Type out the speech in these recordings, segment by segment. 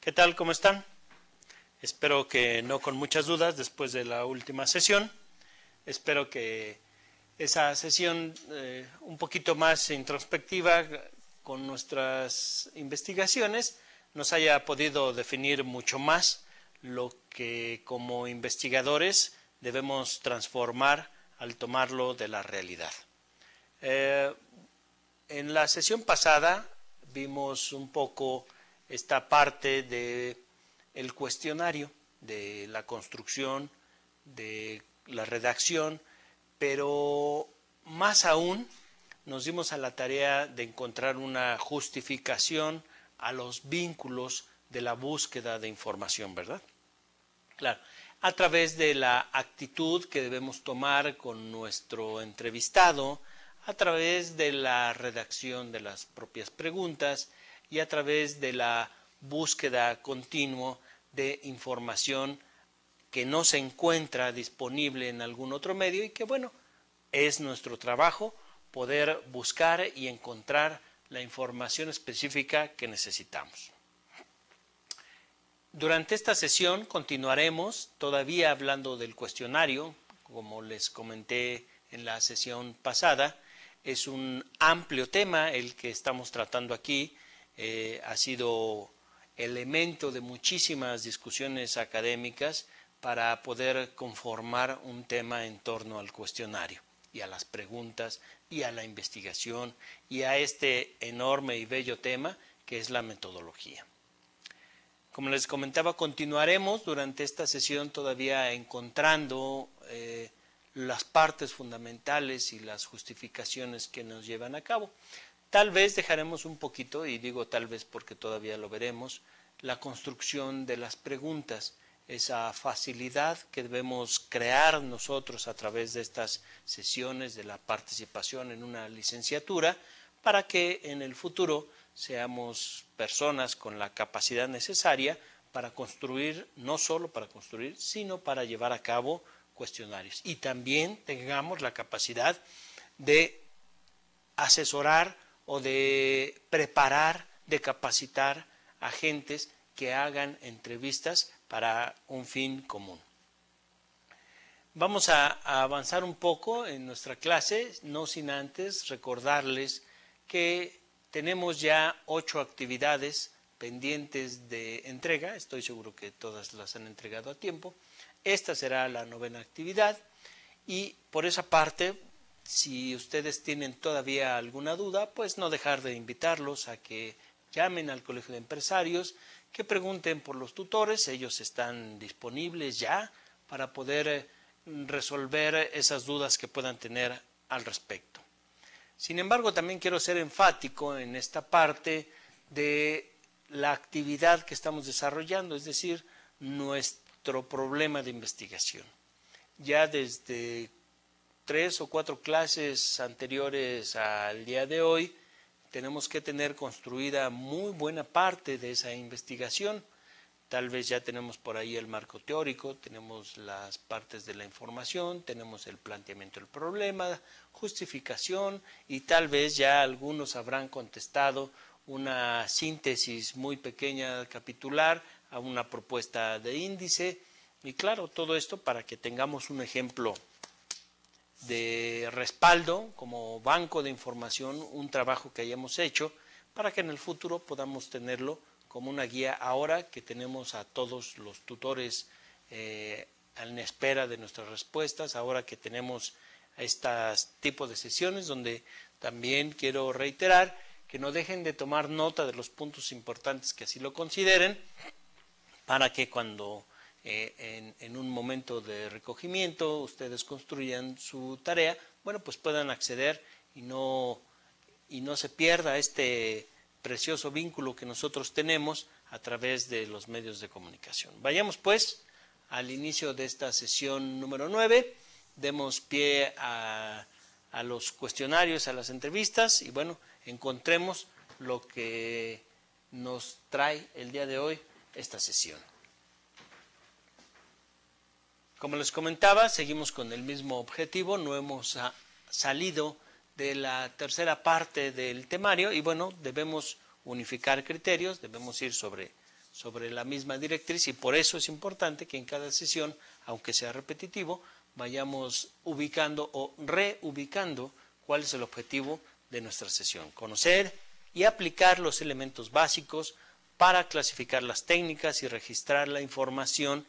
¿Qué tal? ¿Cómo están? Espero que no con muchas dudas después de la última sesión. Espero que esa sesión un poquito más introspectiva con nuestras investigaciones nos haya podido definir mucho más lo que como investigadores debemos transformar al tomarlo de la realidad. En la sesión pasada vimos un poco esta parte de el cuestionario, de la construcción, de la redacción, pero más aún nos dimos a la tarea de encontrar una justificación a los vínculos de la búsqueda de información, ¿verdad? Claro, a través de la actitud que debemos tomar con nuestro entrevistado, a través de la redacción de las propias preguntas y a través de la búsqueda continua de información que no se encuentra disponible en algún otro medio y que, bueno, es nuestro trabajo poder buscar y encontrar la información específica que necesitamos. Durante esta sesión continuaremos todavía hablando del cuestionario, como les comenté en la sesión pasada. Es un amplio tema el que estamos tratando aquí, ha sido elemento de muchísimas discusiones académicas para poder conformar un tema en torno al cuestionario y a las preguntas y a la investigación y a este enorme y bello tema que es la metodología. Como les comentaba, continuaremos durante esta sesión todavía encontrando las partes fundamentales y las justificaciones que nos llevan a cabo. Tal vez dejaremos un poquito, y digo tal vez porque todavía lo veremos, la construcción de las preguntas, esa facilidad que debemos crear nosotros a través de estas sesiones de la participación en una licenciatura para que en el futuro seamos personas con la capacidad necesaria para construir, no solo para construir, sino para llevar a cabo cuestionarios. Y también tengamos la capacidad de asesorar o de preparar, de capacitar a agentes que hagan entrevistas para un fin común. Vamos a avanzar un poco en nuestra clase, no sin antes recordarles que tenemos ya 8 actividades pendientes de entrega. Estoy seguro que todas las han entregado a tiempo. Esta será la 9ª actividad y por esa parte, si ustedes tienen todavía alguna duda, pues no dejar de invitarlos a que llamen al Colegio de Empresarios, que pregunten por los tutores. Ellos están disponibles ya para poder resolver esas dudas que puedan tener al respecto. Sin embargo, también quiero ser enfático en esta parte de la actividad que estamos desarrollando, es decir, nuestro problema de investigación. Ya desde 3 o 4 clases anteriores al día de hoy, tenemos que tener construida muy buena parte de esa investigación. Tal vez ya tenemos por ahí el marco teórico, tenemos las partes de la información, tenemos el planteamiento del problema, justificación y tal vez ya algunos habrán contestado una síntesis muy pequeña capitular a una propuesta de índice y claro, todo esto para que tengamos un ejemplo de respaldo como banco de información, un trabajo que hayamos hecho para que en el futuro podamos tenerlo como una guía ahora que tenemos a todos los tutores en espera de nuestras respuestas, ahora que tenemos estos tipos de sesiones donde también quiero reiterar que no dejen de tomar nota de los puntos importantes que así lo consideren para que cuando en un momento de recogimiento ustedes construyan su tarea, bueno, pues puedan acceder y no se pierda este precioso vínculo que nosotros tenemos a través de los medios de comunicación. Vayamos pues al inicio de esta sesión número 9, demos pie a los cuestionarios, a las entrevistas y bueno, encontremos lo que nos trae el día de hoy esta sesión. Como les comentaba, seguimos con el mismo objetivo, no hemos salido de la tercera parte del temario y bueno, debemos unificar criterios, debemos ir sobre sobre la misma directriz y por eso es importante que en cada sesión, aunque sea repetitivo, vayamos ubicando o reubicando cuál es el objetivo de nuestra sesión. Conocer y aplicar los elementos básicos para clasificar las técnicas y registrar la información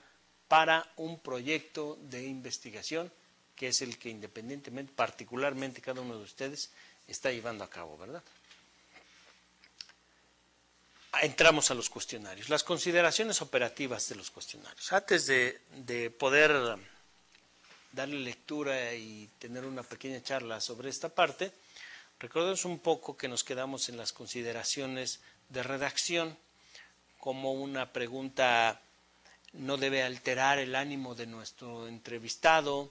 para un proyecto de investigación que es el que independientemente, particularmente cada uno de ustedes está llevando a cabo, ¿verdad? Entramos a los cuestionarios. Las consideraciones operativas de los cuestionarios. Antes de poder darle lectura y tener una pequeña charla sobre esta parte, recordemos un poco que nos quedamos en las consideraciones de redacción, como una pregunta no debe alterar el ánimo de nuestro entrevistado,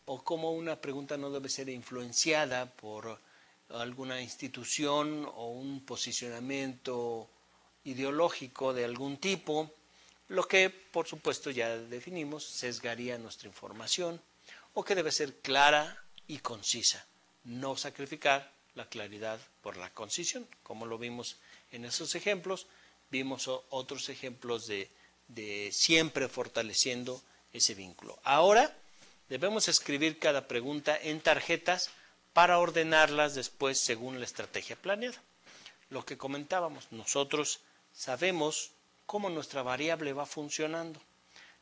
o como una pregunta no debe ser influenciada por alguna institución o un posicionamiento ideológico de algún tipo, lo que por supuesto ya definimos sesgaría nuestra información, o que debe ser clara y concisa, no sacrificar la claridad por la concisión, como lo vimos en esos ejemplos. Vimos otros ejemplos de siempre fortaleciendo ese vínculo. Ahora debemos escribir cada pregunta en tarjetas para ordenarlas después según la estrategia planeada. Lo que comentábamos, nosotros sabemos cómo nuestra variable va funcionando,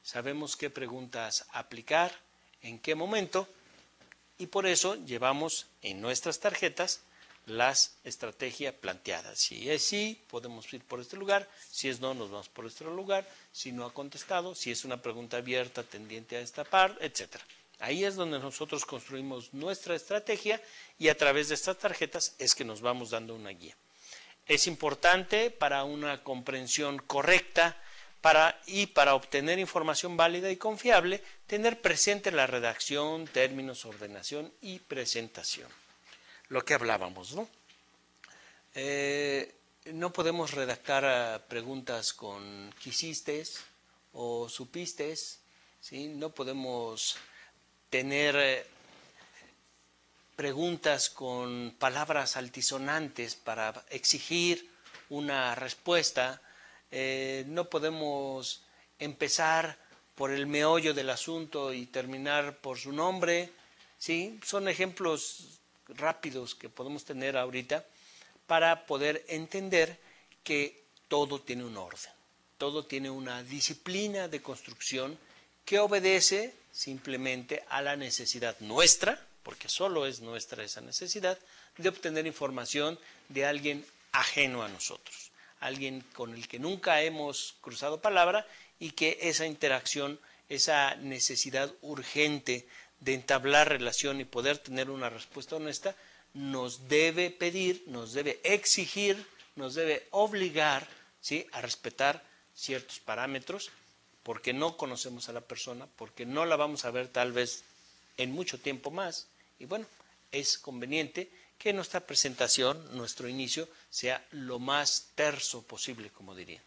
sabemos qué preguntas aplicar, en qué momento, y por eso llevamos en nuestras tarjetas las estrategias planteadas. Si es sí, podemos ir por este lugar, si es no, nos vamos por este lugar, si no ha contestado, si es una pregunta abierta tendiente a esta parte, etc. Ahí es donde nosotros construimos nuestra estrategia y a través de estas tarjetas es que nos vamos dando una guía. Es importante para una comprensión correcta para obtener información válida y confiable, tener presente la redacción, términos, ordenación y presentación. Lo que hablábamos, ¿no? No podemos redactar preguntas con quisistes o supistes, ¿sí? No podemos tener preguntas con palabras altisonantes para exigir una respuesta. No podemos empezar por el meollo del asunto y terminar por su nombre, ¿sí? Son ejemplos rápidos que podemos tener ahorita para poder entender que todo tiene un orden, todo tiene una disciplina de construcción que obedece simplemente a la necesidad nuestra, porque solo es nuestra esa necesidad, de obtener información de alguien ajeno a nosotros, alguien con el que nunca hemos cruzado palabra y que esa interacción, esa necesidad urgente de entablar relación y poder tener una respuesta honesta, nos debe pedir, nos debe exigir, nos debe obligar, ¿sí?, a respetar ciertos parámetros, porque no conocemos a la persona, porque no la vamos a ver tal vez en mucho tiempo más, y bueno, es conveniente que nuestra presentación, nuestro inicio, sea lo más terso posible, como diría.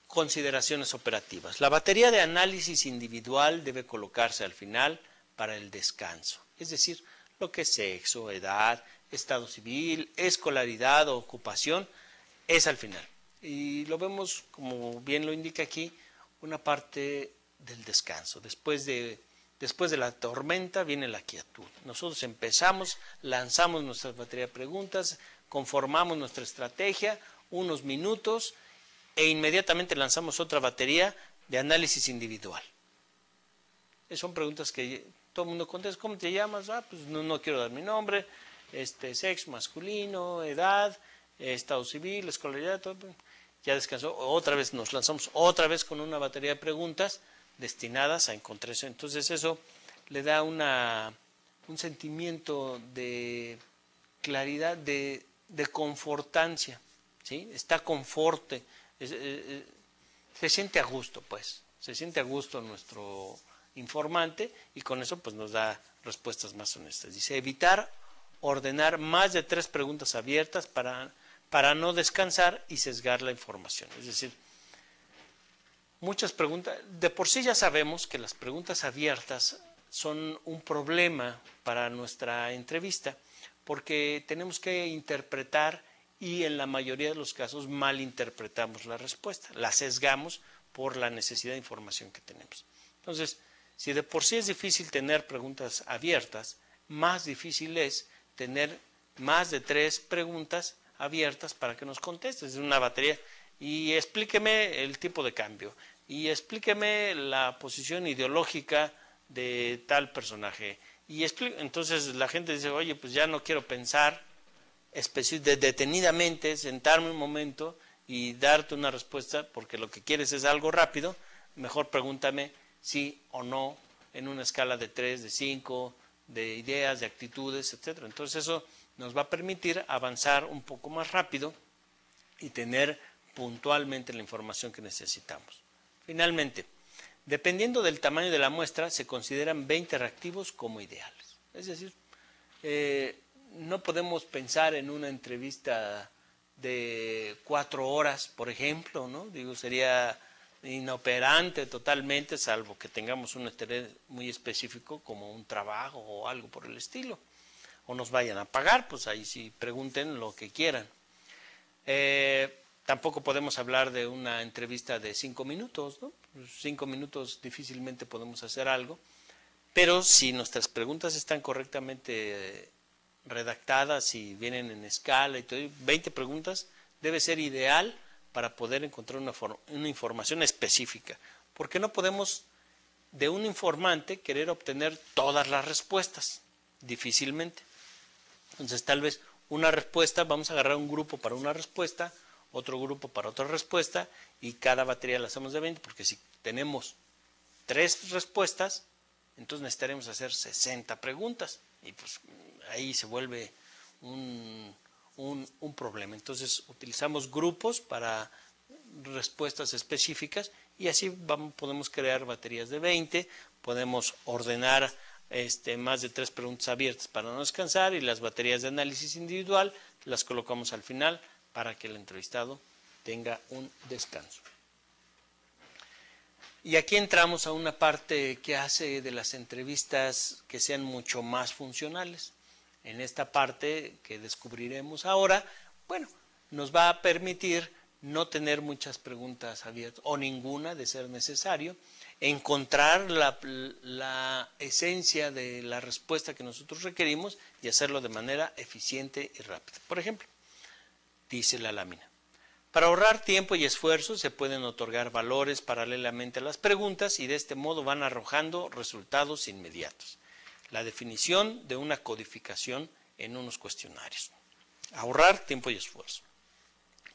Consideraciones operativas. La batería de análisis individual debe colocarse al final para el descanso, es decir, lo que es sexo, edad, estado civil, escolaridad o ocupación, es al final. Y lo vemos, como bien lo indica aquí, una parte del descanso. Después de la tormenta viene la quietud. Nosotros empezamos, lanzamos nuestra batería de preguntas, conformamos nuestra estrategia, unos minutos, e inmediatamente lanzamos otra batería de análisis individual. Son preguntas que todo el mundo contesta. ¿Cómo te llamas? Pues no quiero dar mi nombre, sexo masculino, edad, estado civil, escolaridad, todo. Ya descansó, otra vez nos lanzamos otra vez con una batería de preguntas destinadas a encontrar eso. Entonces eso le da un sentimiento de claridad, de confortancia, ¿sí? Está conforte, se siente a gusto, pues, se siente a gusto nuestro informante y con eso pues nos da respuestas más honestas. Dice, evitar ordenar más de 3 preguntas abiertas para no descansar y sesgar la información. Es decir, muchas preguntas, de por sí ya sabemos que las preguntas abiertas son un problema para nuestra entrevista, porque tenemos que interpretar y en la mayoría de los casos malinterpretamos la respuesta, la sesgamos por la necesidad de información que tenemos. Entonces, si de por sí es difícil tener preguntas abiertas, más difícil es tener más de 3 preguntas abiertas para que nos contestes en una batería. Y explíqueme el tipo de cambio, y explíqueme la posición ideológica de tal personaje. Entonces la gente dice, oye, pues ya no quiero pensar detenidamente, sentarme un momento y darte una respuesta, porque lo que quieres es algo rápido. Mejor pregúntame sí o no en una escala de 3, de 5, de ideas, de actitudes, etcétera. Entonces eso nos va a permitir avanzar un poco más rápido y tener puntualmente la información que necesitamos. Finalmente, dependiendo del tamaño de la muestra, se consideran 20 reactivos como ideales. Es decir, no podemos pensar en una entrevista de 4 horas, por ejemplo, ¿no? Digo, sería inoperante totalmente, salvo que tengamos un interés muy específico como un trabajo o algo por el estilo, o nos vayan a pagar, pues ahí sí pregunten lo que quieran. Tampoco podemos hablar de una entrevista de 5 minutos, ¿no? 5 minutos difícilmente podemos hacer algo, pero si nuestras preguntas están correctamente redactadas y vienen en escala y todo, 20 preguntas debe ser ideal para poder encontrar una información específica, porque no podemos de un informante querer obtener todas las respuestas, difícilmente. Entonces tal vez una respuesta, vamos a agarrar un grupo para una respuesta, otro grupo para otra respuesta, y cada batería la hacemos de 20, porque si tenemos 3 respuestas, entonces necesitaremos hacer 60 preguntas, y pues ahí se vuelve un problema. Entonces utilizamos grupos para respuestas específicas, y así podemos crear baterías de 20, podemos ordenar más de 3 preguntas abiertas para no descansar, y las baterías de análisis individual las colocamos al final para que el entrevistado tenga un descanso. Y aquí entramos a una parte que hace de las entrevistas que sean mucho más funcionales. En esta parte que descubriremos ahora, bueno, nos va a permitir no tener muchas preguntas abiertas o ninguna de ser necesario, encontrar la esencia de la respuesta que nosotros requerimos y hacerlo de manera eficiente y rápida. Por ejemplo, dice la lámina: para ahorrar tiempo y esfuerzo se pueden otorgar valores paralelamente a las preguntas, y de este modo van arrojando resultados inmediatos. La definición de una codificación en unos cuestionarios. Ahorrar tiempo y esfuerzo.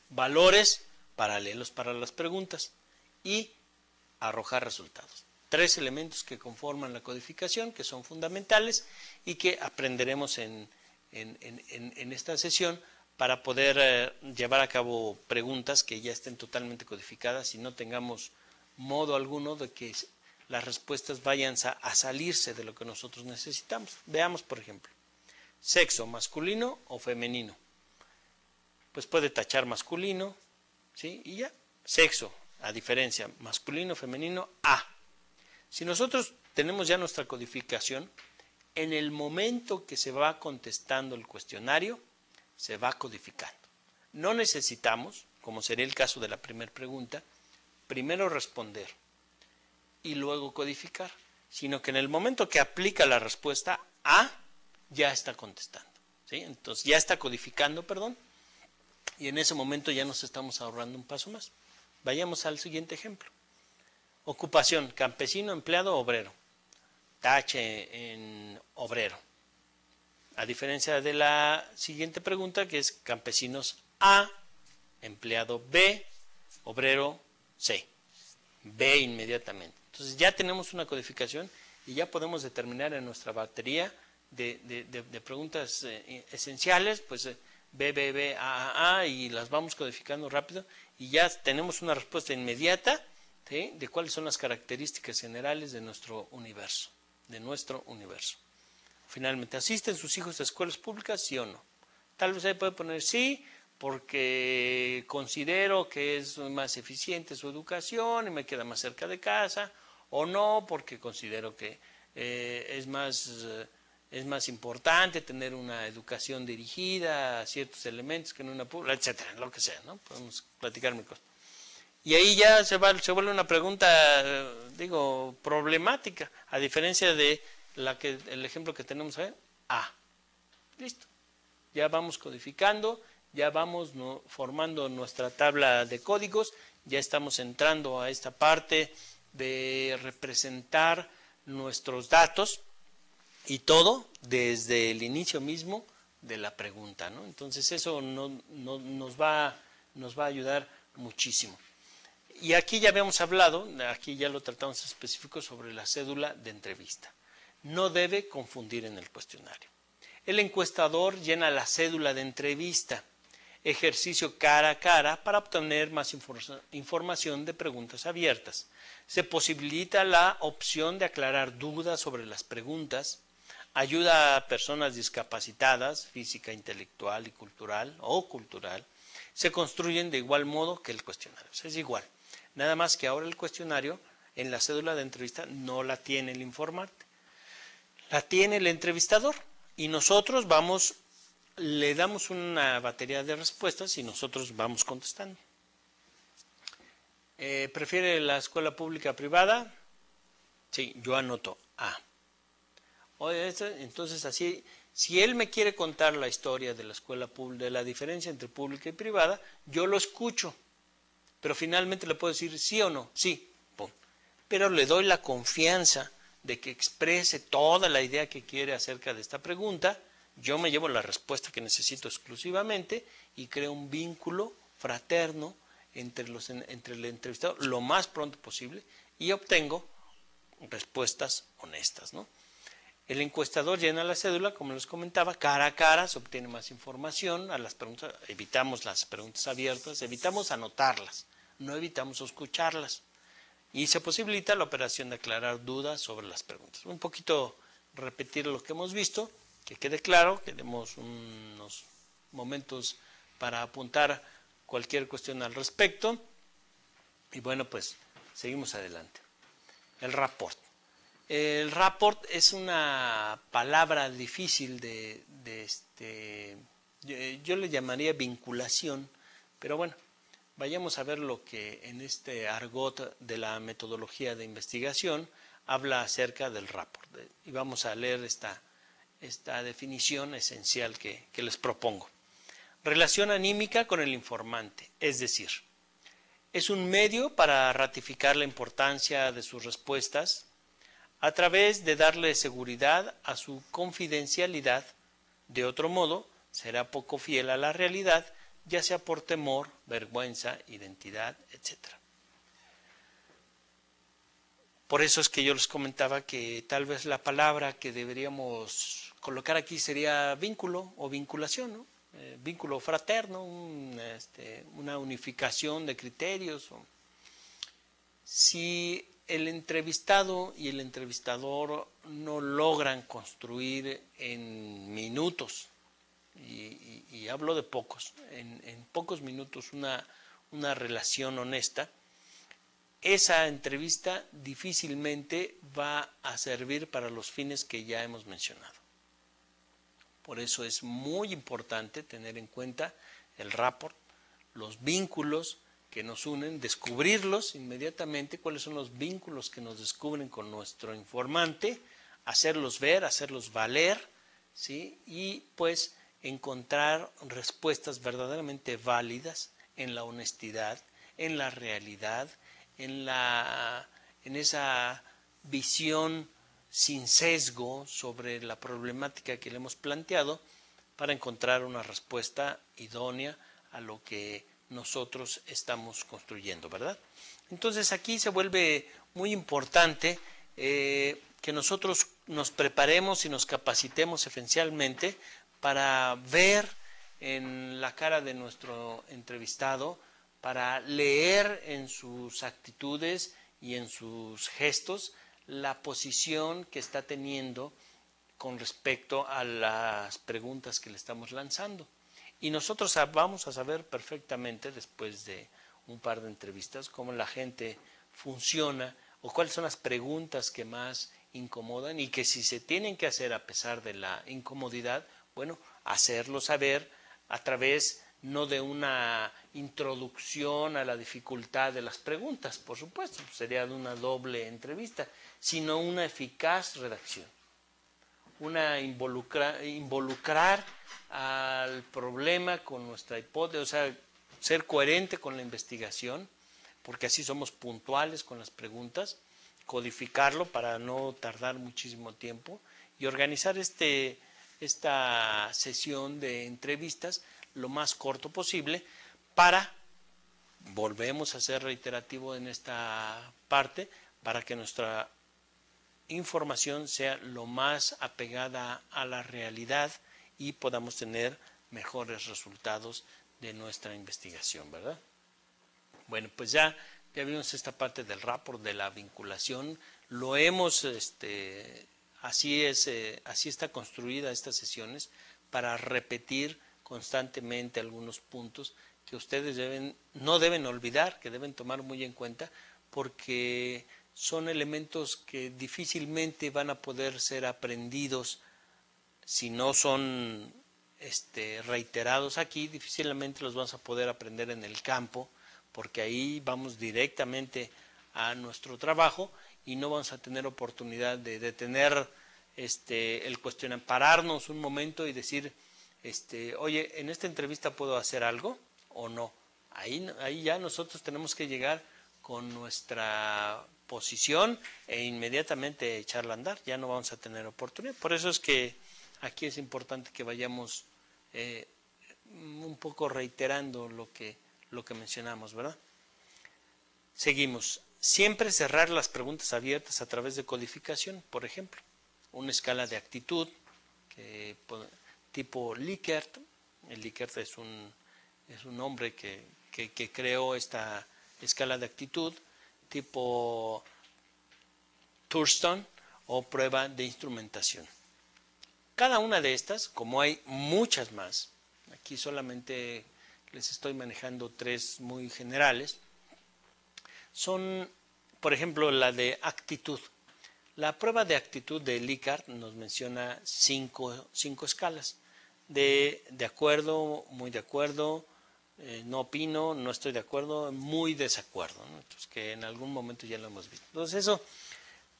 Valores paralelos para las preguntas y arrojar resultados. 3 elementos que conforman la codificación, que son fundamentales y que aprenderemos en esta sesión para poder llevar a cabo preguntas que ya estén totalmente codificadas y no tengamos modo alguno de que las respuestas vayan a salirse de lo que nosotros necesitamos. Veamos, por ejemplo, sexo, masculino o femenino. Pues puede tachar masculino, ¿sí? Y ya. Sexo, a diferencia, masculino, femenino, A. Si nosotros tenemos ya nuestra codificación, en el momento que se va contestando el cuestionario, se va codificando. No necesitamos, como sería el caso de la primera pregunta, primero responder y luego codificar, sino que en el momento que aplica la respuesta A, ya está contestando, ¿sí? Entonces ya está codificando, y en ese momento ya nos estamos ahorrando un paso más. Vayamos al siguiente ejemplo. Ocupación: campesino, empleado, obrero. Tache en obrero. A diferencia de la siguiente pregunta, que es campesinos A, empleado B, obrero C. B inmediatamente. Entonces ya tenemos una codificación y ya podemos determinar en nuestra batería de preguntas esenciales, pues B, B, B, A, y las vamos codificando rápido, y ya tenemos una respuesta inmediata, ¿sí?, de cuáles son las características generales de nuestro universo. Finalmente, ¿asisten sus hijos a escuelas públicas, sí o no? Tal vez ahí puede poner sí, porque considero que es más eficiente su educación y me queda más cerca de casa, o no, porque considero que es más es más importante tener una educación dirigida a ciertos elementos que en una pública, etcétera, lo que sea, ¿no? Podemos platicar mil cosas. Y ahí ya se vuelve una pregunta, digo, problemática, a diferencia de el ejemplo que tenemos ahí. Listo. Ya vamos codificando, ya vamos formando nuestra tabla de códigos, ya estamos entrando a esta parte de representar nuestros datos y todo desde el inicio mismo de la pregunta, ¿no? Entonces eso nos va a ayudar muchísimo. Y aquí ya habíamos hablado, aquí ya lo tratamos específico sobre la cédula de entrevista. No debe confundir en el cuestionario. El encuestador llena la cédula de entrevista, ejercicio cara a cara para obtener más información de preguntas abiertas. Se posibilita la opción de aclarar dudas sobre las preguntas, ayuda a personas discapacitadas, física, intelectual y cultural se construyen de igual modo que el cuestionario. Es igual, nada más que ahora el cuestionario en la cédula de entrevista no la tiene el informante, la tiene el entrevistador y nosotros le damos una batería de respuestas y nosotros vamos contestando. ¿Prefiere la escuela pública privada? Sí, yo anoto A. Entonces así, si él me quiere contar la historia de la escuela pública, de la diferencia entre pública y privada, yo lo escucho, pero finalmente le puedo decir sí o no, sí, pum. Pero le doy la confianza de que exprese toda la idea que quiere acerca de esta pregunta, yo me llevo la respuesta que necesito exclusivamente y creo un vínculo fraterno entre el entrevistado lo más pronto posible y obtengo respuestas honestas, ¿no? El encuestador llena la cédula, como les comentaba, cara a cara, se obtiene más información a las preguntas, evitamos las preguntas abiertas, evitamos anotarlas, no evitamos escucharlas. Y se posibilita la operación de aclarar dudas sobre las preguntas. Un poquito repetir lo que hemos visto, que quede claro, que demos unos momentos para apuntar cualquier cuestión al respecto. Y bueno, pues seguimos adelante. El rapport. El rapport es una palabra difícil yo le llamaría vinculación, pero bueno, vayamos a ver lo que en este argot de la metodología de investigación habla acerca del rapport. Y vamos a leer esta definición esencial que les propongo. Relación anímica con el informante, es decir, es un medio para ratificar la importancia de sus respuestas a través de darle seguridad a su confidencialidad. De otro modo, será poco fiel a la realidad, ya sea por temor, vergüenza, identidad, etc. Por eso es que yo les comentaba que tal vez la palabra que deberíamos colocar aquí sería vínculo o vinculación, ¿no? Vínculo fraterno, una unificación de criterios. Si el entrevistado y el entrevistador no logran construir en minutos, y hablo de pocos, en pocos minutos una relación honesta, esa entrevista difícilmente va a servir para los fines que ya hemos mencionado. Por eso es muy importante tener en cuenta el rapport, los vínculos que nos unen, descubrirlos inmediatamente, cuáles son los vínculos que nos descubren con nuestro informante, hacerlos ver, hacerlos valer, ¿sí? Y pues encontrar respuestas verdaderamente válidas en la honestidad, en la realidad, en esa visión sin sesgo sobre la problemática que le hemos planteado para encontrar una respuesta idónea a lo que nosotros estamos construyendo, ¿verdad? Entonces aquí se vuelve muy importante que nosotros nos preparemos y nos capacitemos esencialmente para ver en la cara de nuestro entrevistado, para leer en sus actitudes y en sus gestos la posición que está teniendo con respecto a las preguntas que le estamos lanzando. Y nosotros vamos a saber perfectamente, después de un par de entrevistas, cómo la gente funciona o cuáles son las preguntas que más incomodan y que si se tienen que hacer a pesar de la incomodidad, bueno, hacerlo saber a través no de una introducción a la dificultad de las preguntas, por supuesto, sería de una doble entrevista, sino una eficaz redacción, una involucrar al problema con nuestra hipótesis, o sea, ser coherente con la investigación, porque así somos puntuales con las preguntas, codificarlo para no tardar muchísimo tiempo y organizar esta sesión de entrevistas lo más corto posible para, volvemos a ser reiterativo en esta parte, para que nuestra información sea lo más apegada a la realidad y podamos tener mejores resultados de nuestra investigación, ¿verdad? Bueno, pues ya vimos esta parte del rapport, de la vinculación, lo hemos, así está construida estas sesiones para repetir constantemente algunos puntos que ustedes no deben olvidar, que deben tomar muy en cuenta, porque son elementos que difícilmente van a poder ser aprendidos si no son reiterados aquí, difícilmente los vamos a poder aprender en el campo, porque ahí vamos directamente a nuestro trabajo y no vamos a tener oportunidad de detener el cuestionar, pararnos un momento y decir, oye, en esta entrevista puedo hacer algo o no. Ahí ya nosotros tenemos que llegar con nuestra posición e inmediatamente echarla a andar, ya no vamos a tener oportunidad. Por eso es que aquí es importante que vayamos un poco reiterando lo que mencionamos, ¿verdad? Seguimos. Siempre cerrar las preguntas abiertas a través de codificación, por ejemplo, una escala de actitud tipo Likert. El Likert es un hombre que creó esta escala de actitud tipo Thurston o prueba de instrumentación. Cada una de estas, como hay muchas más, aquí solamente les estoy manejando 3 muy generales, son, por ejemplo, la de actitud. La prueba de actitud de Likert nos menciona 5 escalas. De acuerdo, muy de acuerdo, no opino, no estoy de acuerdo, muy desacuerdo, ¿no? Entonces, que en algún momento ya lo hemos visto. Entonces eso,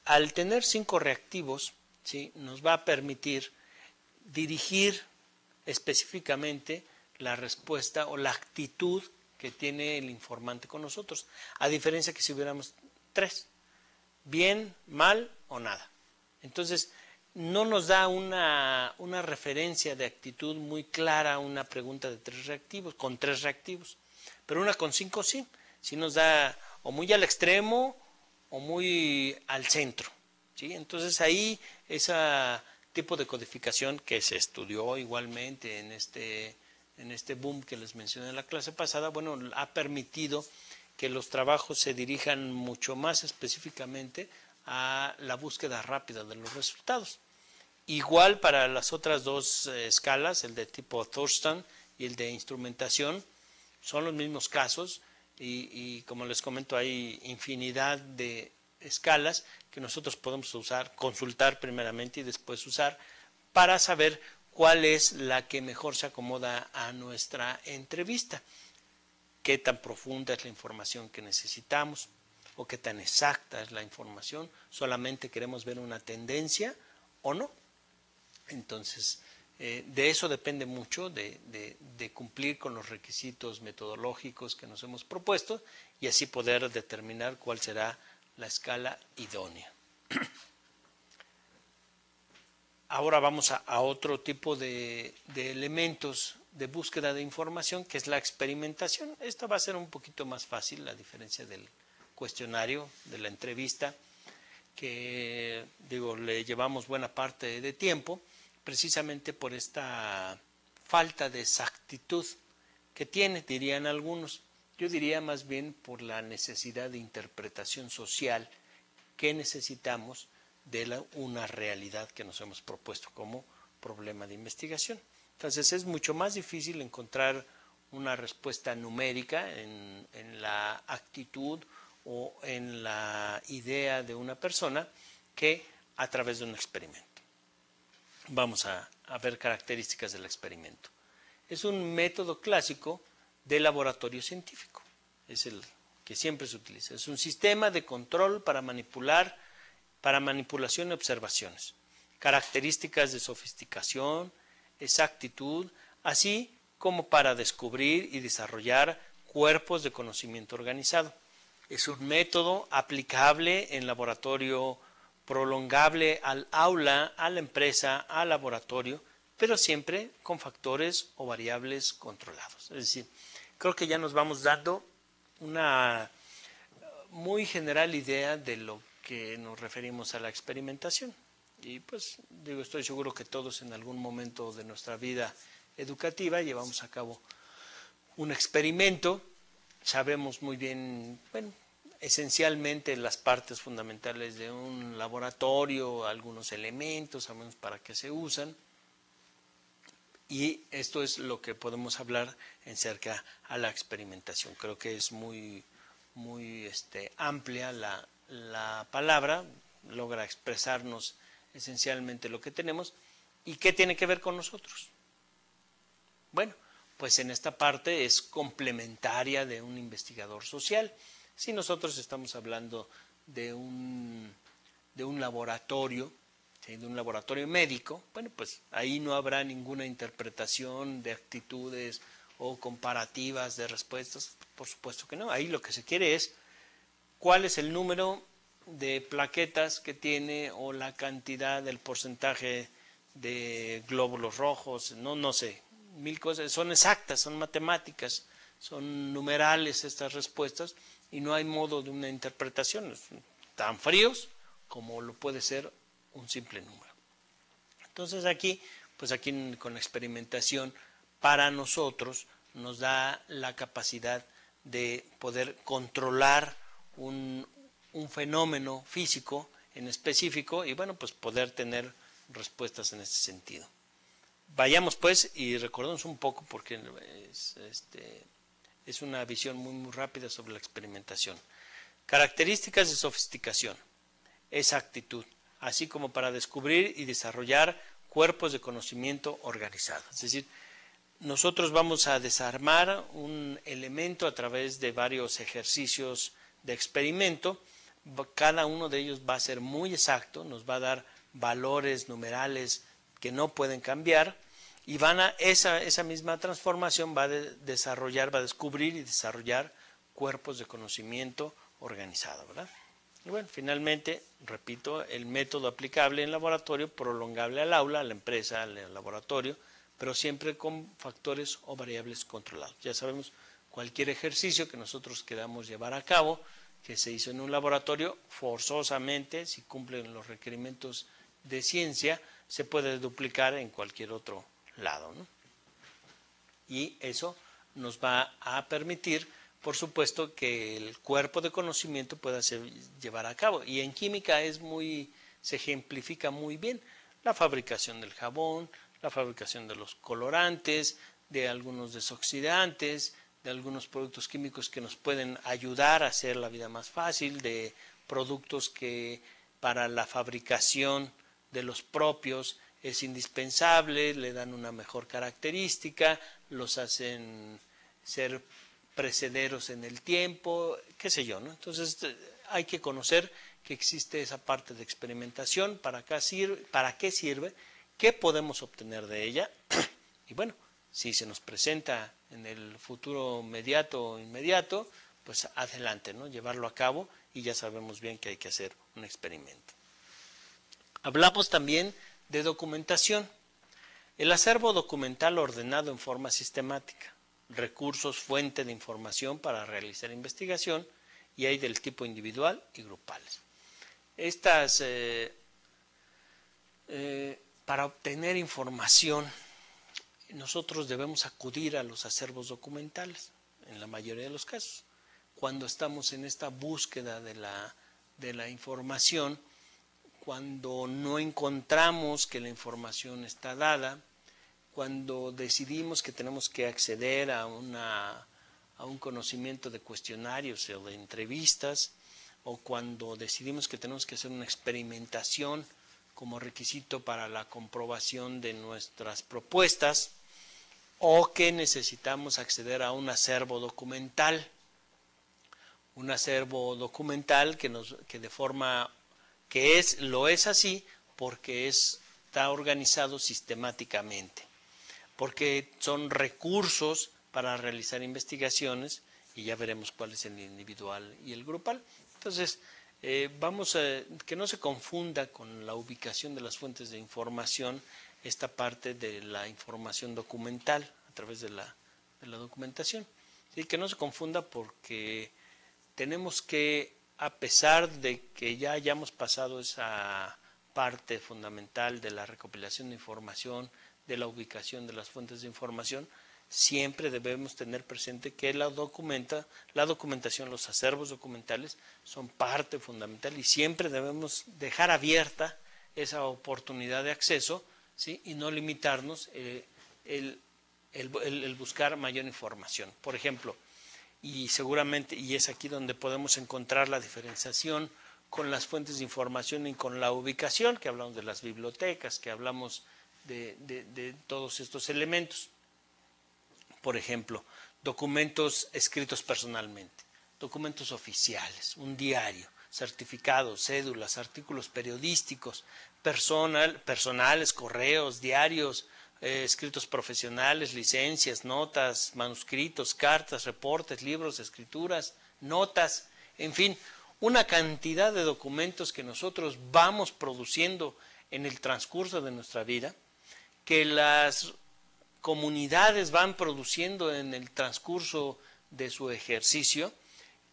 al tener 5 reactivos, ¿sí?, nos va a permitir dirigir específicamente la respuesta o la actitud que tiene el informante con nosotros, a diferencia que si hubiéramos 3, bien, mal o nada. Entonces, no nos da una referencia de actitud muy clara una pregunta de 3 reactivos, con 3 reactivos, pero una con 5 sí, sí nos da o muy al extremo o muy al centro, ¿sí? Entonces ahí ese tipo de codificación que se estudió igualmente en este boom que les mencioné en la clase pasada, bueno, ha permitido que los trabajos se dirijan mucho más específicamente a la búsqueda rápida de los resultados. Igual para las otras 2 escalas, el de tipo Thurston y el de instrumentación, son los mismos casos y como les comento, hay infinidad de escalas que nosotros podemos usar, consultar primeramente y después usar para saber cuál es la que mejor se acomoda a nuestra entrevista, qué tan profunda es la información que necesitamos o qué tan exacta es la información, solamente queremos ver una tendencia o no. Entonces, de eso depende mucho, de cumplir con los requisitos metodológicos que nos hemos propuesto y así poder determinar cuál será la escala idónea. Ahora vamos a otro tipo de elementos de búsqueda de información, que es la experimentación. Esto va a ser un poquito más fácil, a diferencia del cuestionario, de la entrevista, que le llevamos buena parte de tiempo, precisamente por esta falta de exactitud que tiene, dirían algunos. Yo diría más bien por la necesidad de interpretación social que necesitamos de una realidad que nos hemos propuesto como problema de investigación. Entonces es mucho más difícil encontrar una respuesta numérica en la actitud o en la idea de una persona que a través de un experimento. Vamos a ver características del experimento. Es un método clásico de laboratorio científico. Es el que siempre se utiliza. Es un sistema de control para manipulación y observaciones. Características de sofisticación, exactitud, así como para descubrir y desarrollar cuerpos de conocimiento organizado. Es un método aplicable en laboratorio, prolongable al aula, a la empresa, al laboratorio, pero siempre con factores o variables controlados. Es decir, creo que ya nos vamos dando una muy general idea de lo que nos referimos a la experimentación. Y pues digo, estoy seguro que todos en algún momento de nuestra vida educativa llevamos a cabo un experimento. Sabemos muy bien, bueno, esencialmente las partes fundamentales de un laboratorio, algunos elementos, sabemos para qué se usan. Y esto es lo que podemos hablar en cerca a la experimentación. Creo que es muy amplia la palabra, logra expresarnos esencialmente lo que tenemos. ¿Y qué tiene que ver con nosotros? Bueno, pues en esta parte es complementaria de un investigador social. Si nosotros estamos hablando de un laboratorio, ¿sí?, de un laboratorio médico, bueno, pues ahí no habrá ninguna interpretación de actitudes o comparativas de respuestas, por supuesto que no. Ahí lo que se quiere es cuál es el número de plaquetas que tiene o la cantidad del porcentaje de glóbulos rojos, no sé, mil cosas, son exactas, son matemáticas, son numerales estas respuestas y no hay modo de una interpretación, tan fríos como lo puede ser un simple número. Entonces aquí, pues aquí con la experimentación para nosotros nos da la capacidad de poder controlar un fenómeno físico en específico y bueno, pues poder tener respuestas en ese sentido. Vayamos pues y recordemos un poco porque es una visión muy rápida sobre la experimentación. Características de sofisticación, exactitud, así como para descubrir y desarrollar cuerpos de conocimiento organizados. Es decir, nosotros vamos a desarmar un elemento a través de varios ejercicios de experimento. Cada uno de ellos va a ser muy exacto, nos va a dar valores numerales que no pueden cambiar y esa misma transformación va a descubrir y desarrollar cuerpos de conocimiento organizado, ¿verdad? Y bueno, finalmente, repito, el método aplicable en laboratorio, prolongable al aula, a la empresa, al laboratorio, pero siempre con factores o variables controlados. Ya sabemos, cualquier ejercicio que nosotros queramos llevar a cabo, que se hizo en un laboratorio, forzosamente, si cumplen los requerimientos de ciencia, se puede duplicar en cualquier otro lado, ¿no? Y eso nos va a permitir, por supuesto, que el cuerpo de conocimiento pueda llevar a cabo. Y en química se ejemplifica muy bien la fabricación del jabón, la fabricación de los colorantes, de algunos desoxidantes, de algunos productos químicos que nos pueden ayudar a hacer la vida más fácil, de productos que para la fabricación de los propios es indispensable, le dan una mejor característica, los hacen ser precederos en el tiempo, qué sé yo, ¿no? Entonces hay que conocer que existe esa parte de experimentación, para qué sirve, qué podemos obtener de ella y bueno, si se nos presenta en el futuro inmediato o inmediato, pues adelante, ¿no? Llevarlo a cabo y ya sabemos bien que hay que hacer un experimento. Hablamos también de documentación. El acervo documental ordenado en forma sistemática, recursos, fuente de información para realizar investigación y hay del tipo individual y grupales. Para obtener información, nosotros debemos acudir a los acervos documentales, en la mayoría de los casos. Cuando estamos en esta búsqueda de la información, cuando no encontramos que la información está dada, cuando decidimos que tenemos que acceder a un conocimiento de cuestionarios o de entrevistas, o cuando decidimos que tenemos que hacer una experimentación como requisito para la comprobación de nuestras propuestas, o que necesitamos acceder a un acervo documental. Un acervo documental lo es así porque está organizado sistemáticamente, porque son recursos para realizar investigaciones, y ya veremos cuál es el individual y el grupal. Entonces, que no se confunda con la ubicación de las fuentes de información esta parte de la información documental a través de la documentación. ¿Sí? Que no se confunda, porque tenemos que, a pesar de que ya hayamos pasado esa parte fundamental de la recopilación de información, de la ubicación de las fuentes de información, siempre debemos tener presente que la documentación, los acervos documentales son parte fundamental, y siempre debemos dejar abierta esa oportunidad de acceso, ¿sí? Y no limitarnos el buscar mayor información. Por ejemplo, y seguramente, y es aquí donde podemos encontrar la diferenciación con las fuentes de información y con la ubicación, que hablamos de las bibliotecas, que hablamos de todos estos elementos. Por ejemplo, documentos escritos personalmente, documentos oficiales, un diario, certificados, cédulas, artículos periodísticos, personales, correos, diarios, escritos profesionales, licencias, notas, manuscritos, cartas, reportes, libros, escrituras, notas, en fin, una cantidad de documentos que nosotros vamos produciendo en el transcurso de nuestra vida, que las comunidades van produciendo en el transcurso de su ejercicio,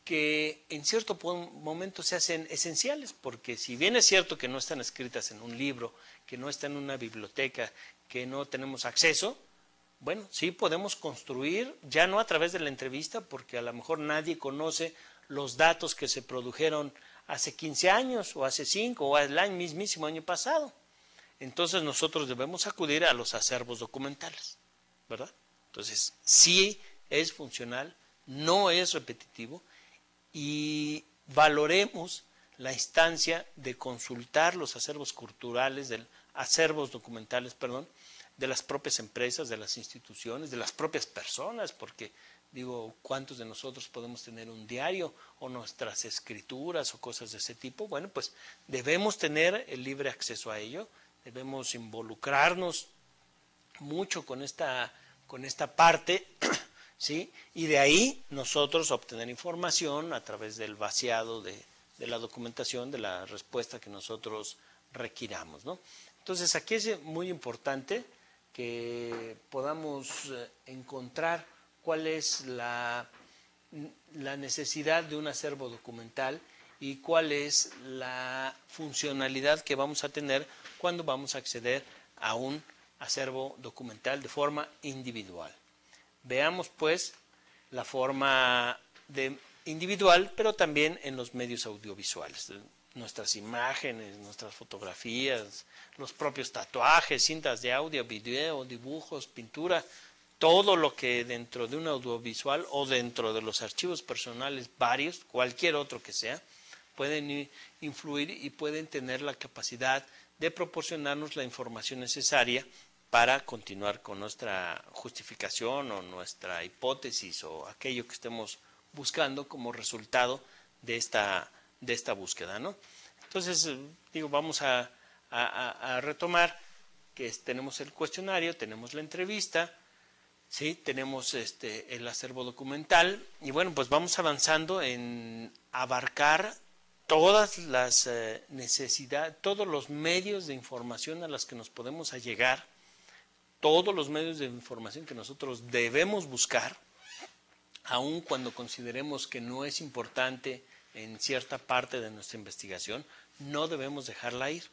que en cierto momento se hacen esenciales, porque si bien es cierto que no están escritas en un libro, que no están en una biblioteca, que no tenemos acceso, bueno, sí podemos construir, ya no a través de la entrevista, porque a lo mejor nadie conoce los datos que se produjeron hace 15 años, o hace 5, o el mismísimo año pasado. Entonces nosotros debemos acudir a los acervos documentales, ¿verdad? Entonces, sí es funcional, no es repetitivo, y valoremos la instancia de consultar los acervos documentales, de las propias empresas, de las instituciones, de las propias personas, porque digo, ¿cuántos de nosotros podemos tener un diario o nuestras escrituras o cosas de ese tipo? Bueno, pues debemos tener el libre acceso a ello, debemos involucrarnos mucho con esta parte, ¿sí? Y de ahí nosotros obtener información a través del vaciado de la documentación, de la respuesta que nosotros requiramos, ¿no? Entonces, aquí es muy importante que podamos encontrar cuál es la necesidad de un acervo documental y cuál es la funcionalidad que vamos a tener cuando vamos a acceder a un acervo documental de forma individual. Veamos pues la forma individual, pero también en los medios audiovisuales. Nuestras imágenes, nuestras fotografías, los propios tatuajes, cintas de audio, video, dibujos, pintura, todo lo que dentro de un audiovisual o dentro de los archivos personales varios, cualquier otro que sea, pueden influir y pueden tener la capacidad de proporcionarnos la información necesaria para continuar con nuestra justificación o nuestra hipótesis o aquello que estemos buscando como resultado de esta búsqueda, ¿no? Entonces, vamos a retomar que tenemos el cuestionario, tenemos la entrevista, ¿sí? Tenemos el acervo documental, y bueno, pues vamos avanzando en abarcar todas las necesidades, todos los medios de información a los que nos podemos allegar, todos los medios de información que nosotros debemos buscar, aun cuando consideremos que no es importante en cierta parte de nuestra investigación, no debemos dejarla ir.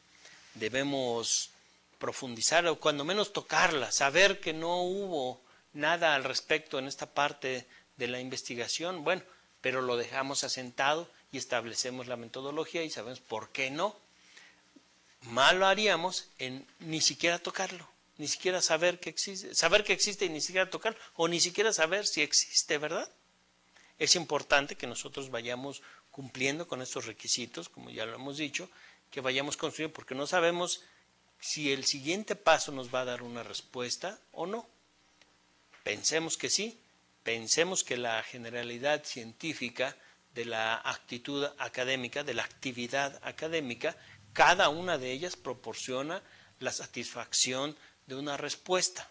Debemos profundizar o cuando menos tocarla, saber que no hubo nada al respecto en esta parte de la investigación, bueno, pero lo dejamos asentado y establecemos la metodología y sabemos por qué no. Mal lo haríamos en ni siquiera tocarlo, ni siquiera saber que existe y ni siquiera tocarlo, o ni siquiera saber si existe, ¿verdad? Es importante que nosotros vayamos cumpliendo con estos requisitos, como ya lo hemos dicho, que vayamos construyendo, porque no sabemos si el siguiente paso nos va a dar una respuesta o no. Pensemos que sí, pensemos que la generalidad científica de la actitud académica, de la actividad académica, cada una de ellas proporciona la satisfacción de una respuesta.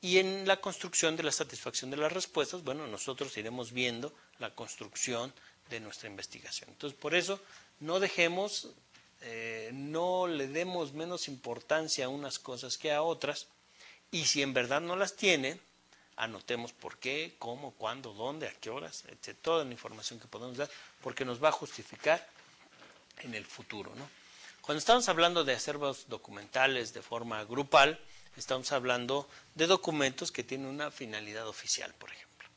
Y en la construcción de la satisfacción de las respuestas, bueno, nosotros iremos viendo la construcción de nuestra investigación. Entonces, por eso, no dejemos, no le demos menos importancia a unas cosas que a otras, y si en verdad no las tiene, anotemos por qué, cómo, cuándo, dónde, a qué horas, etc. Toda la información que podemos dar, porque nos va a justificar en el futuro, ¿no? Cuando estamos hablando de acervos documentales de forma grupal, estamos hablando de documentos que tienen una finalidad oficial, por ejemplo,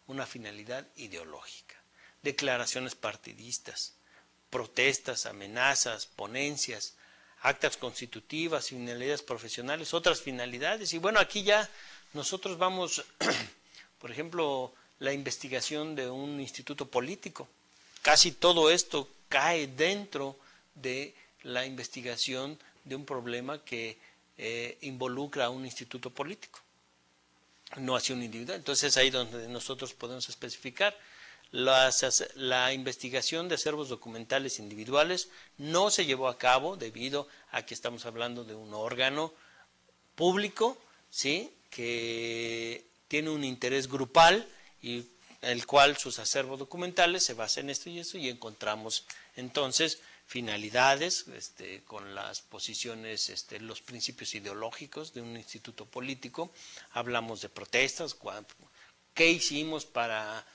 una finalidad ideológica, declaraciones partidistas, protestas, amenazas, ponencias, actas constitutivas, finalidades profesionales, otras finalidades. Y bueno, aquí ya nosotros vamos, por ejemplo, la investigación de un instituto político. Casi todo esto cae dentro de la investigación de un problema que involucra a un instituto político, no hacia un individuo. Entonces es ahí donde nosotros podemos especificar. La investigación de acervos documentales individuales no se llevó a cabo debido a que estamos hablando de un órgano público, ¿sí?, que tiene un interés grupal y el cual sus acervos documentales se basan en esto y eso, y encontramos entonces finalidades con las posiciones, los principios ideológicos de un instituto político. Hablamos de protestas, qué hicimos para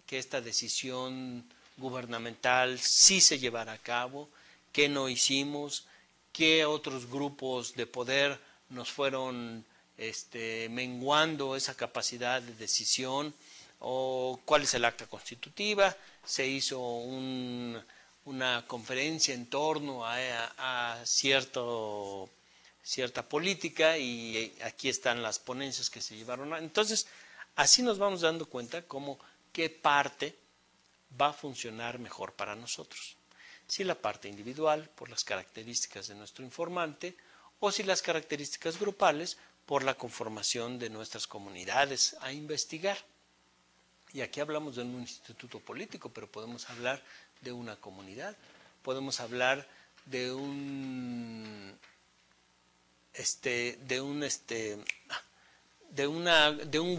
que esta decisión gubernamental sí se llevara a cabo, qué no hicimos, qué otros grupos de poder nos fueron menguando esa capacidad de decisión, o cuál es el acta constitutiva. Se hizo una conferencia en torno a cierta política, y aquí están las ponencias que se llevaron a. Entonces, así nos vamos dando cuenta cómo qué parte va a funcionar mejor para nosotros. Si la parte individual, por las características de nuestro informante, o si las características grupales, por la conformación de nuestras comunidades a investigar. Y aquí hablamos de un instituto político, pero podemos hablar de una comunidad, podemos hablar de un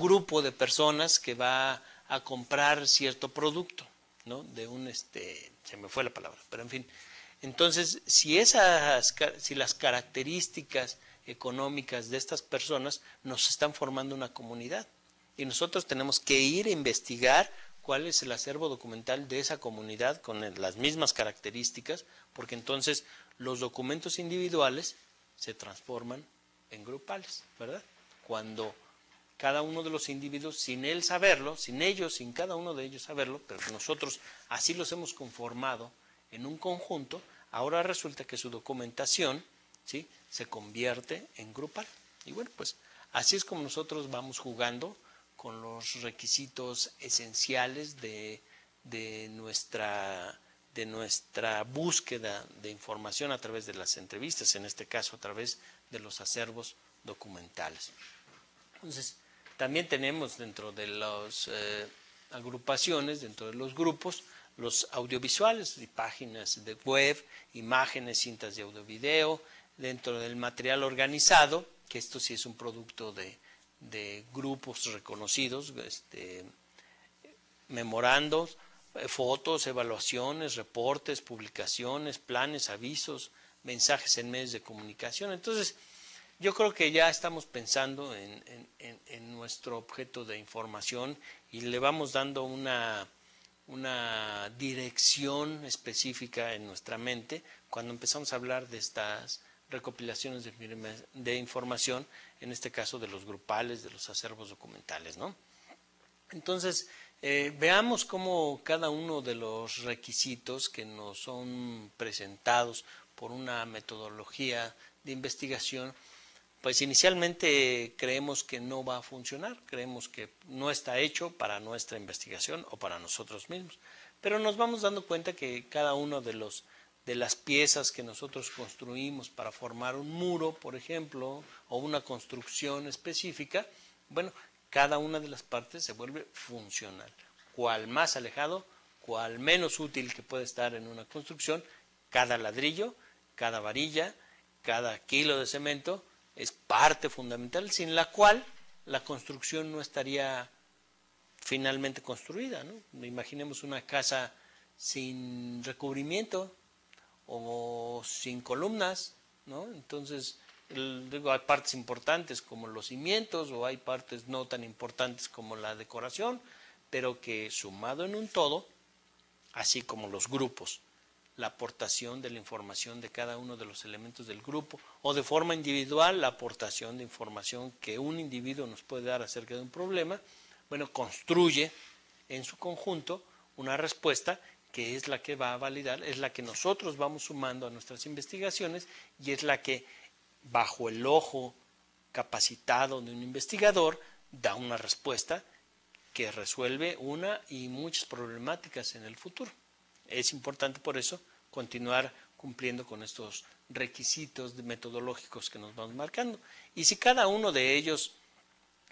grupo de personas que va a comprar cierto producto, ¿no? Se me fue la palabra, pero en fin. Entonces, si las características económicas de estas personas nos están formando una comunidad, y nosotros tenemos que ir a investigar cuál es el acervo documental de esa comunidad con las mismas características, porque entonces los documentos individuales se transforman en grupales, ¿verdad? Cuando cada uno de los individuos, sin él saberlo, sin cada uno de ellos saberlo, pero nosotros así los hemos conformado en un conjunto, ahora resulta que su documentación, ¿sí?, se convierte en grupal. Y bueno, pues así es como nosotros vamos jugando con los requisitos esenciales de nuestra búsqueda de información a través de las entrevistas, en este caso a través de los acervos documentales. Entonces, también tenemos dentro de las agrupaciones, dentro de los grupos, los audiovisuales y páginas de web, imágenes, cintas de audio-video, dentro del material organizado, que esto sí es un producto de grupos reconocidos, memorandos, fotos, evaluaciones, reportes, publicaciones, planes, avisos, mensajes en medios de comunicación. Entonces, yo creo que ya estamos pensando en nuestro objeto de información y le vamos dando una dirección específica en nuestra mente cuando empezamos a hablar de estas recopilaciones de información, en este caso de los grupales, de los acervos documentales, ¿no? Entonces, veamos cómo cada uno de los requisitos que nos son presentados por una metodología de investigación, pues inicialmente creemos que no va a funcionar, creemos que no está hecho para nuestra investigación o para nosotros mismos. pero nos vamos dando cuenta que cada uno de las piezas que nosotros construimos para formar un muro, por ejemplo, o una construcción específica, bueno, cada una de las partes se vuelve funcional. Cual más alejado, cual menos útil que puede estar en una construcción, cada ladrillo, cada varilla, cada kilo de cemento es parte fundamental, sin la cual la construcción no estaría finalmente construida, ¿no? Imaginemos una casa sin recubrimiento o sin columnas, ¿no? Entonces, digo, hay partes importantes como los cimientos o hay partes no tan importantes como la decoración, pero que sumado en un todo, así como los grupos, la aportación de la información de cada uno de los elementos del grupo o de forma individual la aportación de información que un individuo nos puede dar acerca de un problema, bueno, construye en su conjunto una respuesta que es la que va a validar, es la que nosotros vamos sumando a nuestras investigaciones y es la que bajo el ojo capacitado de un investigador da una respuesta que resuelve una y muchas problemáticas en el futuro. Es importante por eso continuar cumpliendo con estos requisitos metodológicos que nos vamos marcando. Y si cada uno de ellos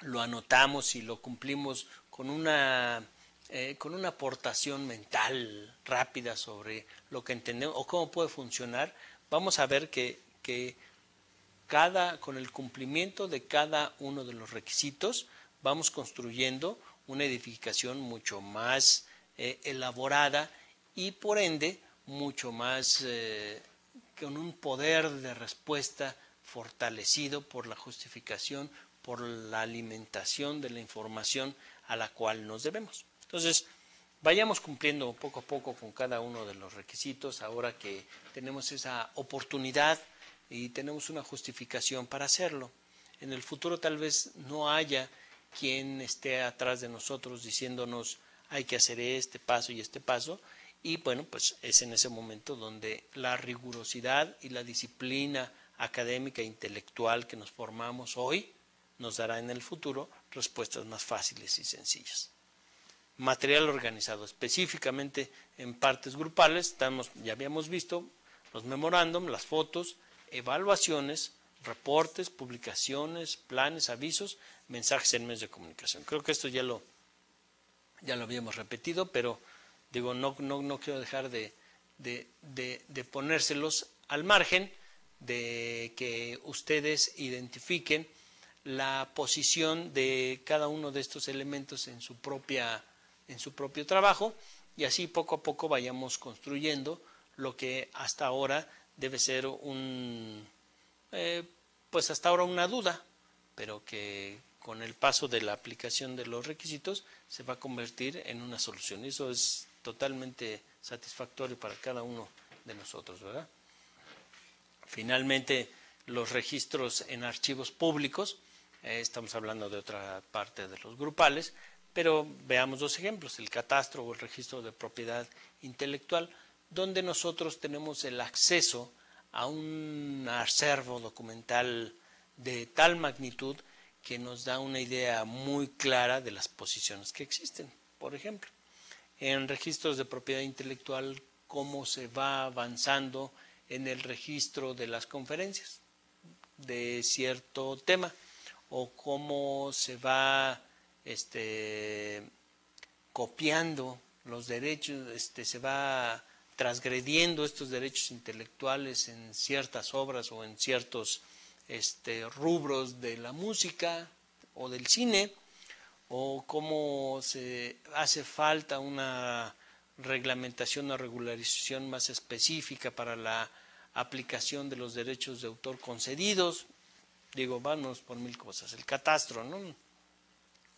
lo anotamos y lo cumplimos con una aportación mental rápida sobre lo que entendemos o cómo puede funcionar, vamos a ver que con el cumplimiento de cada uno de los requisitos vamos construyendo una edificación mucho más elaborada y por ende mucho más con un poder de respuesta fortalecido por la justificación, por la alimentación de la información a la cual nos debemos. Entonces, vayamos cumpliendo poco a poco con cada uno de los requisitos ahora que tenemos esa oportunidad y tenemos una justificación para hacerlo. En el futuro tal vez no haya quien esté atrás de nosotros diciéndonos hay que hacer este paso y este paso, y bueno, pues es en ese momento donde la rigurosidad y la disciplina académica e intelectual que nos formamos hoy nos dará en el futuro respuestas más fáciles y sencillas. Material organizado específicamente en partes grupales, ya habíamos visto los memorándum, las fotos, evaluaciones, reportes, publicaciones, planes, avisos, mensajes en medios de comunicación. Creo que esto ya lo habíamos repetido, pero digo, no quiero dejar de ponérselos al margen de que ustedes identifiquen la posición de cada uno de estos elementos en su propio trabajo y así poco a poco vayamos construyendo lo que hasta ahora debe ser pues hasta ahora una duda, pero que con el paso de la aplicación de los requisitos se va a convertir en una solución. Y eso es totalmente satisfactorio para cada uno de nosotros, ¿verdad? Finalmente, los registros en archivos públicos, estamos hablando de otra parte de los grupales, pero veamos dos ejemplos, el catastro o el registro de propiedad intelectual, donde nosotros tenemos el acceso a un acervo documental de tal magnitud que nos da una idea muy clara de las posiciones que existen. Por ejemplo, en registros de propiedad intelectual, cómo se va avanzando en el registro de las conferencias de cierto tema o cómo se va copiando los derechos, se va transgrediendo estos derechos intelectuales en ciertas obras o en ciertos rubros de la música o del cine, o cómo se hace falta una reglamentación o regularización más específica para la aplicación de los derechos de autor concedidos. Digo, vamos por mil cosas. El catastro, ¿no?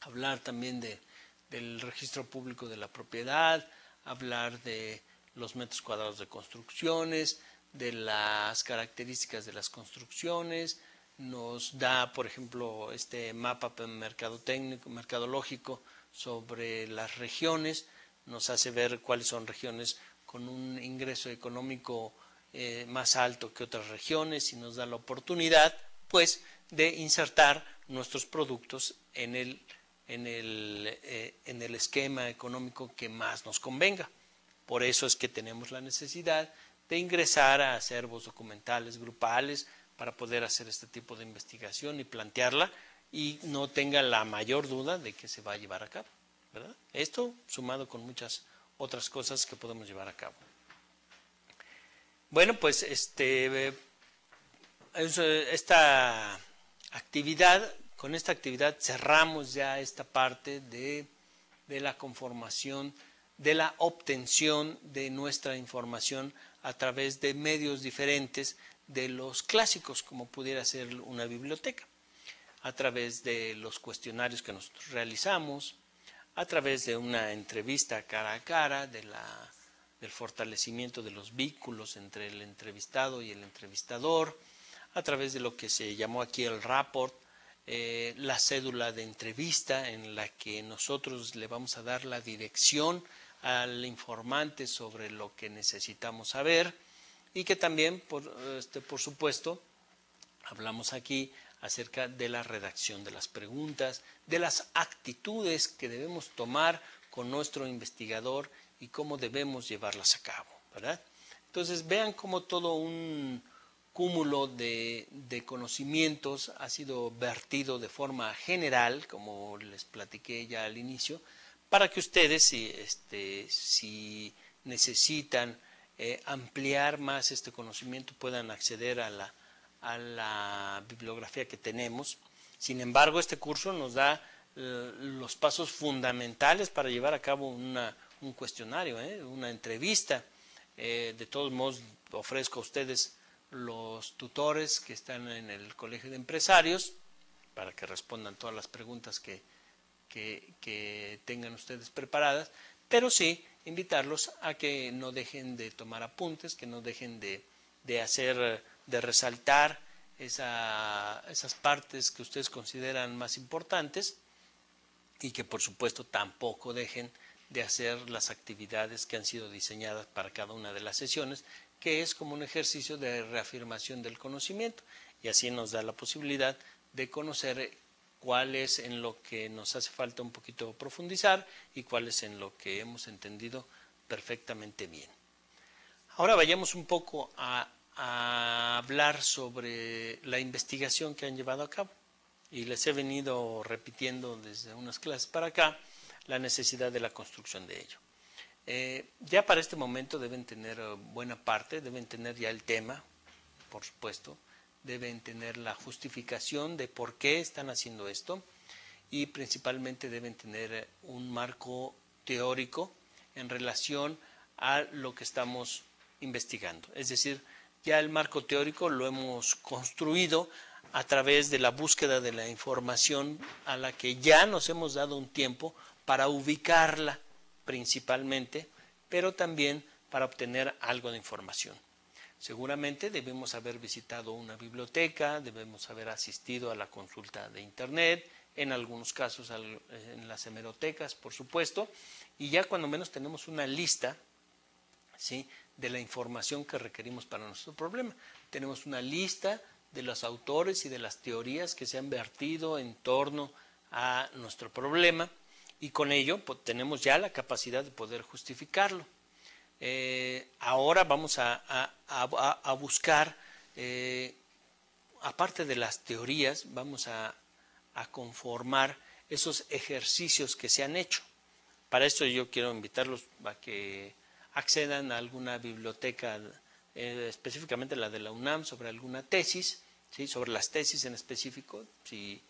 Hablar también del registro público de la propiedad, hablar de los metros cuadrados de construcciones, de las características de las construcciones, nos da, por ejemplo, este mapa mercadológico sobre las regiones, nos hace ver cuáles son regiones con un ingreso económico más alto que otras regiones y nos da la oportunidad, pues, de insertar nuestros productos en el esquema económico que más nos convenga. Por eso es que tenemos la necesidad de ingresar a acervos documentales grupales para poder hacer este tipo de investigación y plantearla y no tenga la mayor duda de que se va a llevar a cabo, ¿verdad? Esto sumado con muchas otras cosas que podemos llevar a cabo. Bueno, pues con esta actividad cerramos ya esta parte de la conformación, de la obtención de nuestra información a través de medios diferentes de los clásicos, como pudiera ser una biblioteca, a través de los cuestionarios que nosotros realizamos, a través de una entrevista cara a cara, del fortalecimiento de los vínculos entre el entrevistado y el entrevistador, a través de lo que se llamó aquí el rapport, la cédula de entrevista en la que nosotros le vamos a dar la dirección al informante sobre lo que necesitamos saber y que también, por supuesto, hablamos aquí acerca de la redacción de las preguntas, de las actitudes que debemos tomar con nuestro investigador y cómo debemos llevarlas a cabo, ¿verdad? Entonces vean cómo todo un cúmulo de conocimientos ha sido vertido de forma general, como les platiqué ya al inicio, para que ustedes, si necesitan ampliar más este conocimiento, puedan acceder a la bibliografía que tenemos. Sin embargo, este curso nos da los pasos fundamentales para llevar a cabo un cuestionario, una entrevista. De todos modos, ofrezco a ustedes los tutores que están en el Colegio de Empresarios para que respondan todas las preguntas que tengan ustedes preparadas, pero sí invitarlos a que no dejen de tomar apuntes, que no dejen de resaltar esas partes que ustedes consideran más importantes y que por supuesto tampoco dejen de hacer las actividades que han sido diseñadas para cada una de las sesiones, que es como un ejercicio de reafirmación del conocimiento, y así nos da la posibilidad de conocer cuál es en lo que nos hace falta un poquito profundizar y cuál es en lo que hemos entendido perfectamente bien. Ahora vayamos un poco a hablar sobre la investigación que han llevado a cabo, y les he venido repitiendo desde unas clases para acá la necesidad de la construcción de ello. Ya para este momento deben tener buena parte, deben tener ya el tema, por supuesto, deben tener la justificación de por qué están haciendo esto y principalmente deben tener un marco teórico en relación a lo que estamos investigando. Es decir, ya el marco teórico lo hemos construido a través de la búsqueda de la información a la que ya nos hemos dado un tiempo para ubicarla principalmente, pero también para obtener algo de información. Seguramente debemos haber visitado una biblioteca, debemos haber asistido a la consulta de internet, en algunos casos en las hemerotecas, por supuesto, y ya cuando menos tenemos una lista, ¿sí?, de la información que requerimos para nuestro problema. Tenemos una lista de los autores y de las teorías que se han vertido en torno a nuestro problema y con ello pues, tenemos ya la capacidad de poder justificarlo. Ahora vamos a buscar, aparte de las teorías, vamos a conformar esos ejercicios que se han hecho. Para esto yo quiero invitarlos a que accedan a alguna biblioteca, específicamente la de la UNAM, sobre alguna tesis, ¿sí?, sobre las tesis en específico, si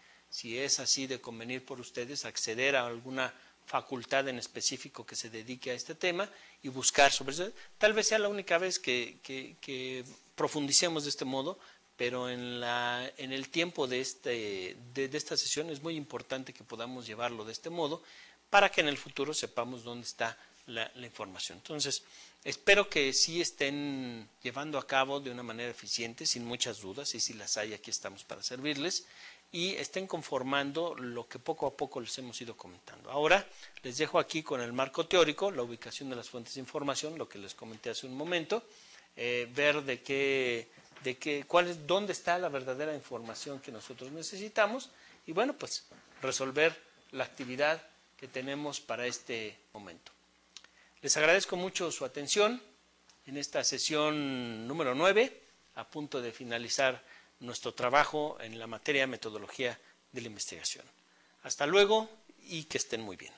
es así de convenir por ustedes, acceder a alguna facultad en específico que se dedique a este tema y buscar sobre eso. Tal vez sea la única vez que profundicemos de este modo, pero en el tiempo de esta sesión es muy importante que podamos llevarlo de este modo para que en el futuro sepamos dónde está la información. Entonces, espero que sí estén llevando a cabo de una manera eficiente, sin muchas dudas, y si las hay, aquí estamos para servirles, y estén conformando lo que poco a poco les hemos ido comentando. Ahora les dejo aquí con el marco teórico, la ubicación de las fuentes de información, lo que les comenté hace un momento, ver dónde está la verdadera información que nosotros necesitamos y bueno, pues resolver la actividad que tenemos para este momento. Les agradezco mucho su atención en esta sesión número 9, a punto de finalizar nuestro trabajo en la materia metodología de la investigación. Hasta luego y que estén muy bien.